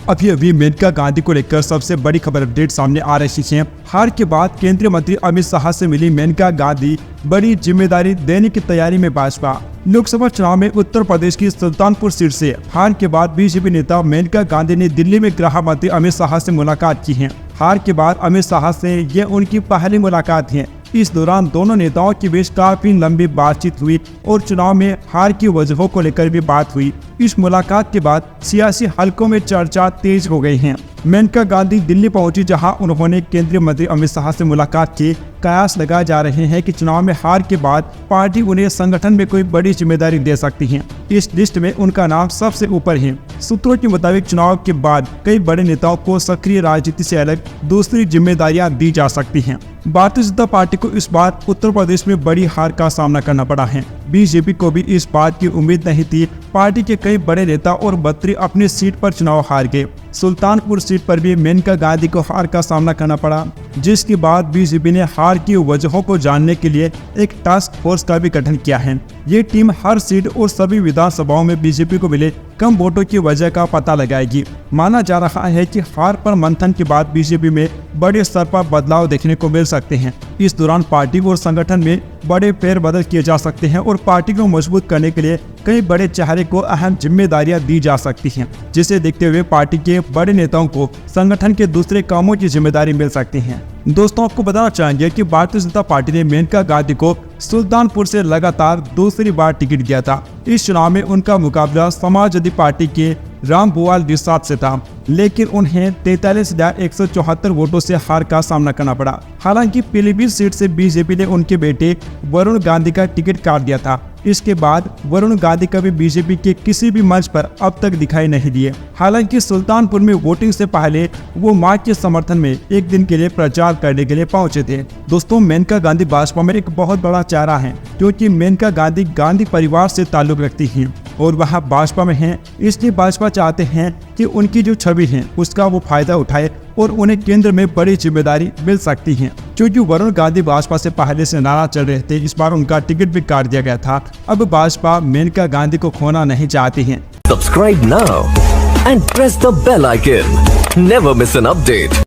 अभी अभी मेनका गांधी को लेकर सबसे बड़ी खबर अपडेट सामने आ रही है। हार के बाद केंद्रीय मंत्री अमित शाह से मिली मेनका गांधी बड़ी जिम्मेदारी देने की तैयारी में भाजपा। लोकसभा चुनाव में उत्तर प्रदेश की सुल्तानपुर सीट से हार के बाद बीजेपी नेता मेनका गांधी ने दिल्ली में गृह मंत्री अमित शाह से मुलाकात की है। हार के बाद अमित शाह से ये उनकी पहली मुलाकात है। इस दौरान दोनों नेताओं के बीच काफी लंबी बातचीत हुई और चुनाव में हार की वजहों को लेकर भी बात हुई। इस मुलाकात के बाद सियासी हलकों में चर्चा तेज हो गई है। मेनका गांधी दिल्ली पहुंची, जहां उन्होंने केंद्रीय मंत्री अमित शाह से मुलाकात की। कयास लगाए जा रहे हैं कि चुनाव में हार के बाद पार्टी उन्हें संगठन में कोई बड़ी जिम्मेदारी दे सकती है। इस लिस्ट में उनका नाम सबसे ऊपर है। सूत्रों के मुताबिक चुनाव के बाद कई बड़े नेताओं को सक्रिय राजनीति से अलग दूसरी जिम्मेदारियां दी जा सकती हैं। भारतीय जनता पार्टी को इस बार उत्तर प्रदेश में बड़ी हार का सामना करना पड़ा है। बीजेपी को भी इस बात की उम्मीद नहीं थी। पार्टी के कई बड़े नेता और मंत्री अपनी सीट पर चुनाव हार गए। सुल्तानपुर सीट पर भी मेनका गांधी को हार का सामना करना पड़ा, जिसके बाद बीजेपी ने हार की वजहों को जानने के लिए एक टास्क फोर्स का भी गठन किया है। ये टीम हर सीट और सभी विधानसभाओं में बीजेपी को मिले कम वोटों की वजह का पता लगाएगी। माना जा रहा है कि हार पर मंथन के बाद बीजेपी में बड़े स्तर पर बदलाव देखने को मिल सकते हैं। इस दौरान पार्टी और संगठन में बड़े फेरबदल किए जा सकते हैं और पार्टी को मजबूत करने के लिए कई बड़े चेहरे को अहम जिम्मेदारियां दी जा सकती हैं, जिसे देखते हुए पार्टी के बड़े नेताओं को संगठन के दूसरे कामों की जिम्मेदारी मिल सकती है। दोस्तों, आपको बताना चाहेंगे कि भारतीय जनता पार्टी ने मेनका गांधी को सुल्तानपुर से लगातार दूसरी बार टिकट दिया था। इस चुनाव में उनका मुकाबला समाजवादी पार्टी के रामभुवाल रिसात से था, लेकिन उन्हें 43,174 वोटों से हार का सामना करना पड़ा। हालांकि पीलीभीत सीट से बीजेपी ने उनके बेटे वरुण गांधी का टिकट काट दिया था। इसके बाद वरुण गांधी कभी बीजेपी के किसी भी मंच पर अब तक दिखाई नहीं दिए। हालांकि सुल्तानपुर में वोटिंग से पहले वो मां के समर्थन में एक दिन के लिए प्रचार करने के लिए पहुंचे थे। दोस्तों, मेनका गांधी भाजपा में एक बहुत बड़ा चेहरा है, क्योंकि मेनका गांधी गांधी परिवार से ताल्लुक रखती हैं और वह भाजपा में हैं। इसलिए भाजपा चाहते हैं कि उनकी जो छवि है उसका वो फायदा उठाए और उन्हें केंद्र में बड़ी जिम्मेदारी मिल सकती है। क्योंकि वरुण गांधी भाजपा से पहले से नाराज चल रहे थे, इस बार उनका टिकट भी काट दिया गया था। अब भाजपा मेनका गांधी को खोना नहीं चाहती है। Subscribe now and press the bell icon. Never miss an update.